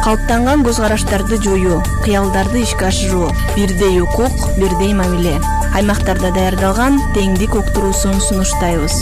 Калыптанган көз караштарды жоюу, кыялдарды ишке ашыруу, бирдей укук, бирдей мамиле. Аймактарда даярдалган теңдик уктуруусун сунуштайбыз.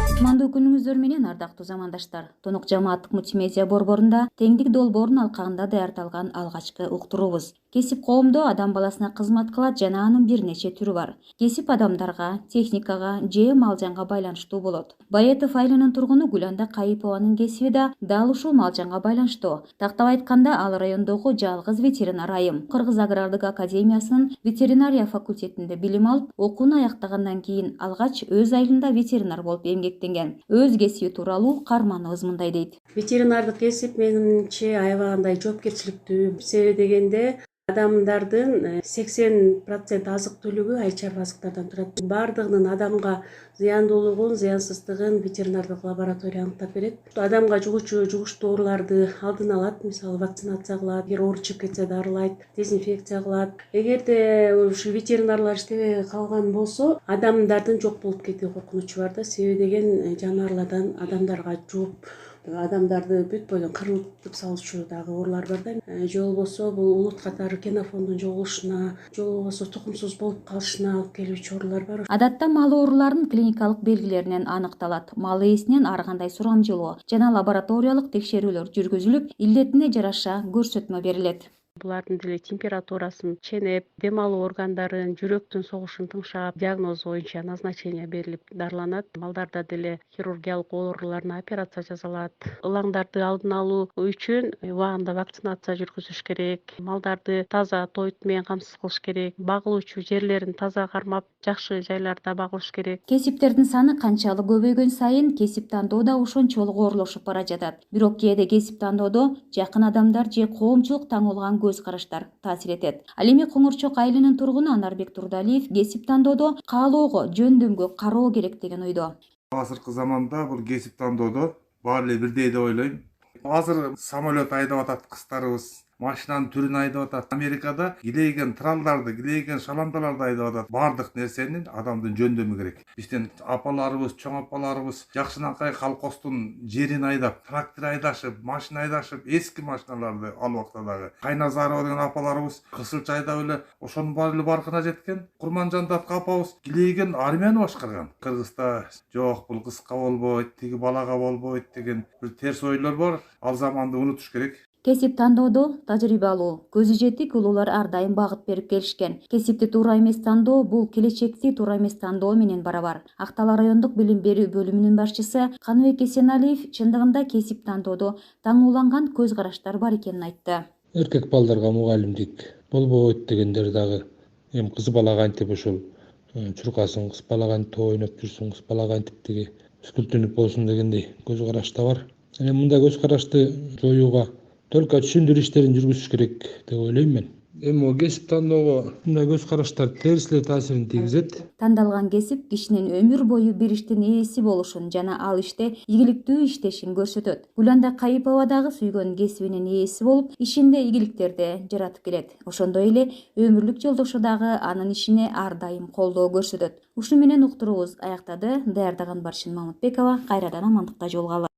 Кутмандуу күнүңүздөр менен ардактуу замандаштар. Тонук жамааттык мультимедиа борборунда теңдик долбоорунун алкагында даярдалган алгачкы уктуруубуз. Кесип коомдо адам баласына кызмат кылат жана анын бир нече түрү бар. Кесип адамдарга, техникага же мал жанга байланыштуу болот. Баетов айылынын тургуну Гүланда Кайыпованын кесиби да дал ушул мал жанга байланыштуу. Тактап айтканда, ал райондогу жалгыз ветеринар айым. Кыргыз агрардык академиясынын ветеринария факультетинде билим алып, окууну аяктагандан кийин алгач өз айылында ветеринар болуп эмгектенген. Өз кесиби тууралуу каарманыбыз мындай дейт. Ветеринардык кесип менимче аябагандай жоопкерчиликтүү. Себеби дегенде адамдардын 80% азык түлүгү айча азыктардан турат. Бардыгынын адамга зыяндуулугун, зыянсыздыгын ветеринардык лаборатория аныктап берет. Адамга жугуучу жугуштуу ооруларды алдын алат, мисалы вакцинация кылат, эгер оору чыгып кетсе дарылайт, дезинфекция кылат. Эгерде ушу ветеринарлар иштебей калган болсо, адамдардын жок болуп кетүү коркунучу бар да. Себеби деген жаныбарлардан адамдарга жугуп адамдарды бүт бойдон кырылтып салуучу дагы оорулар бар да. Же болбосо бул улут катары кенофондун жоголушуна, же болбосо тукумсуз болуп калышына алып келүүчү оорулар бар. Адатта мал ооруларынын клиникалык белгилеринен аныкталат. Мал ээсинен ар кандай сурамжылоо жана лабораториялык текшерүүлөр жүргүзүлүп, илдетине жараша көрсөтмө берилет. Булардын деле температурасын ченеп, дем алуу органдарын, жүрөктүн согушун тыңшап, диагноз боюнча назначение берилип дарыланат. Малдарда деле хирургиялык ооруларына операция жасалат. Ылаңдарды алдын алуу үчүн убагында вакцинация жүргүзүш керек. Малдарды таза тоют менен камсыз кылыш керек. Багылуучу жерлерин таза кармап, жакшы жайларда багылыш керек. Кесиптердин саны канчалык көбөйгөн сайын кесип тандоо да ошончолук оорлошуп бара жатат. Бирок кээде кесип тандоодо жакын адамдар же коомчулук таңылган көз караштар таасир этет. Ал эми Коңурчок айылынын тургуну Анарбек Турдалиев кесип тандоодо каалоого, жөндөмгө кароо керек деген ойдо. Азыркы заманда бул кесип тандоодо баары эле бирдей деп ойлойм. Азыр самолет айдап атат кыздарыбыз, машинанын түрүн айдап атат. Америкада килейген тралдарды, килейген шаландаларды айдап атат. Бардык нерсенин адамдын жөндөмү керек. Биздин апаларыбыз, чоң апаларыбыз жакшынакай колхоздун жерин айдап, трактор айдашып, машина айдашып, эски машиналарды ал убакта дагы. Кайназарова деген апаларыбыз кысылча айдап эле ошонун баары эле баркына жеткен. Курманжандатка апабыз килейген армияны башкарган. Кыргызда жок, бул кыска болбойт, тиги балага болбойт деген бир терс ойлор бар. Ал заманды унутуш керек. Кесип тандоодо тажрыйба алуу, көзү жетик улуулар ар дайым багыт берип келишкен. Кесипти туура эмес тандоо бул келечекти туура эмес тандоо менен барабар. Актала райондук билим берүү бөлүмүнүн башчысы Каныбек Эсеналиев чындыгында кесип тандоодо таңууланган көз караштар бар экенин айтты. Эркек балдарга мугалимдик болбойт дегендер дагы эми кыз балага антип ушул чуркасын, кыз балага антип ойноп жүрсүн, кыз балага антип тиги үскүлтүнүп болсун дегендей көз караш да бар. Мындай көз карашты жоюуга только түшүндүрүү иштерин жүргүзүш керек деп ойлойм мен. Эми кесип тандоого мындай көз караштар терс эле таасирин тийгизет. Тандалган кесип кишинин өмүр бою бир иштин ээси болушун жана ал иште ийгиликтүү иштешин көрсөтөт. Гүланда Кайыпова дагы сүйгөн кесибинин ээси болуп, ишинде ийгиликтерди жаратып келет. Ошондой эле өмүрлүк жолдошу дагы анын ишине ар дайым колдоо көрсөтөт. Ушуну менен уктуруубуз аяктады. Даярдаган Баршын Мамытбекова. Кайрадан амандыкта жолугалы.